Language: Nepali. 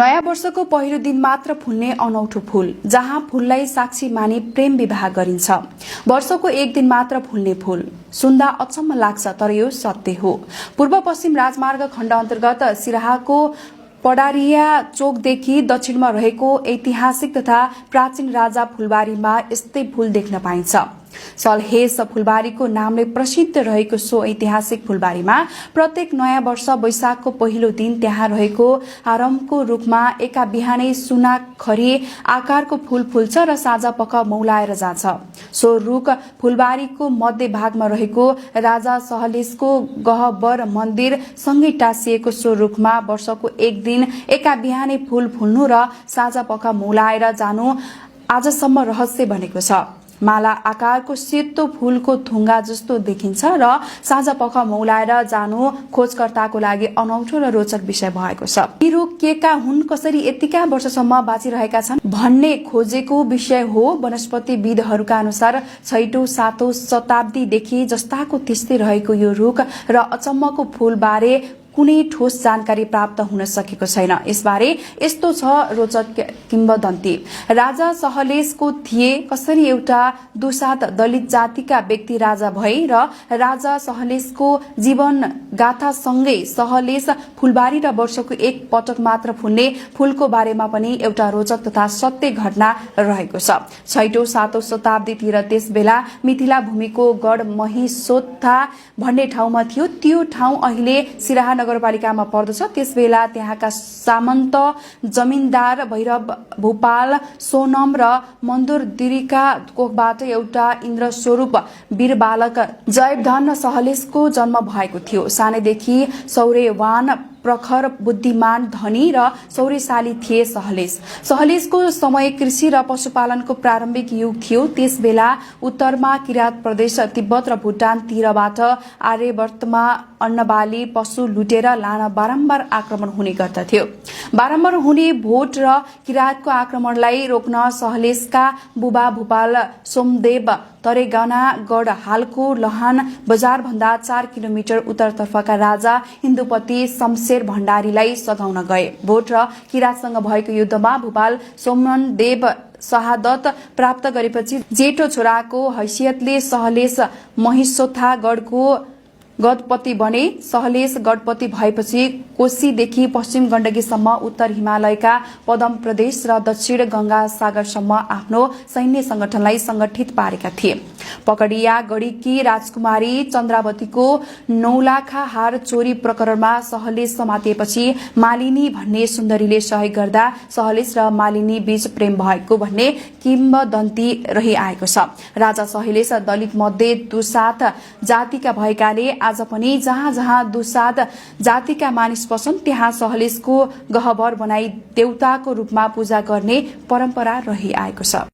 नयाँ वर्षको पहिलो दिन मात्र फुल्ने अनौठो फूल, जहाँ फूललाई साक्षी मानी प्रेम विवाह गरिन्छ। वर्षको एक दिन मात्र फुल्ने फूल सुन्दा अचम्म लाग्छ, तर यो सत्य हो। पूर्व पश्चिम राजमार्ग खण्ड अन्तर्गत सिराहाको पडारिया चोकदेखि दक्षिणमा रहेको ऐतिहासिक तथा प्राचीन राजा फूलबारीमा यस्तै फूल देख्न पाइन्छ। सलहेस फूलबारीको नामले प्रसिद्ध रहेको सो ऐतिहासिक फूलबारीमा प्रत्येक नयाँ वर्ष वैशाखको पहिलो दिन त्यहाँ रहेको आरमको रुखमा एका बिहानै सुना खरी आकारको फूल फुल्छ र साँझ पख मौलाएर जान्छ। सो रुख फूलबारीको मध्य भागमा रहेको राजा सहलेसको गहबर मन्दिर सँगै टाँसिएको सो रुखमा वर्षको एक दिन एका बिहानै फूल फुल्नु र साँझ पख मौलाएर जानु आजसम्म रहस्य बनेको छ। माला आकारको सेतो फूलको थुङ्गा जस्तो देखिन्छ र साँझ पख मौलाएर जानु खोजकर्ताको लागि अनौठो र रोचक विषय भएको छ। यी रुख केका हुन्, कसरी यतिका वर्षसम्म बाँचिरहेका छन् भन्ने खोजेको विषय हो। वनस्पतिविदहरूका अनुसार 6औं 7औं शताब्दीदेखि जस्ताको त्यस्तै रहेको यो रुख र अचम्मको फूलबारे कुनै ठोस जानकारी प्राप्त हुन सकेको छैन। यसबारे यस्तो छ रोचक किम्वदन्ती। राजा सहलेसको थिए कसरी एउटा दुसाध दलित जातिका व्यक्ति राजा भए र राजा सहलेसको जीवन गाथासँगै सहलेस फूलबारी र वर्षको एक पटक मात्र फुल्ने फूलको बारेमा पनि एउटा रोचक तथा सत्य घटना रहेको छ। 6औं 7औं शताब्दीतिर त्यसबेला मिथिला भूमिको गढ महिसोत्था भन्ने ठाउँमा थियो। त्यो ठाउँ अहिले सिराहा नगरपालिकामा पर्दछ। त्यसबेला त्यहाँका सामन्त जमिनदार भैरव भूपाल सोनम र मन्दुर दिरीका कोखबाट एउटा इन्द्र स्वरूप वीर बालक जयधन सहलेसको जन्म भएको थियो। सानैदेखि शौर्यवान, प्रखर, बुद्धिमान, धनी र शौर्यशाली थिए सहलेस। सहलेसको समय कृषि र पशुपालनको प्रारम्भिक युग थियो। त्यसबेला उत्तरमा किरात प्रदेश, तिब्बत र भुटान तीरबाट आर्यावर्तमा अन्नबाली पशु लुटेर लान बारम्बार आक्रमण हुने गर्दथ्यो। बारम्बार हुने भोट र किरातको आक्रमणलाई रोक्न सहलेसका बुबा भूपाल सोमदेव तरेगना गढ हालको लहान बजारभन्दा 4 किलोमिटर उत्तरतर्फका राजा हिन्दुपति शमशेर भण्डारीलाई सघाउन गए। भोट र किरातसँग भएको युद्धमा भूपाल सोमदेव शहादत प्राप्त गरेपछि जेठो छोराको हैसियतले सहलेस महिसोत्था गढको गढपति बने। सहलेस गढपति भएपछि कोशीदेखि पश्चिम गण्डकीसम्म, उत्तर हिमालयका पदम प्रदेश र दक्षिण गंगा सागरसम्म आफ्नो सैन्य संगठनलाई संगठित पारेका थिए। पकडिया गढीकी राजकुमारी चन्द्रावतीको 9 लाख हार चोरी प्रकरणमा सहलेस समातिएपछि मालिनी भन्ने सुन्दरीले सहयोग गर्दा सहलेस र मालिनी बीच प्रेम भएको भन्ने किम्वदन्ती रहिआएको छ। राजा सहलेस दलित मध्ये दुसाध जातिका भएकाले आज पनि जहाँ जहाँ दुसाध जातिका मानिस बस्छन् त्यहाँ सहलेसको गहबर बनाई देवताको रूपमा पूजा गर्ने परम्परा रहिआएको छ।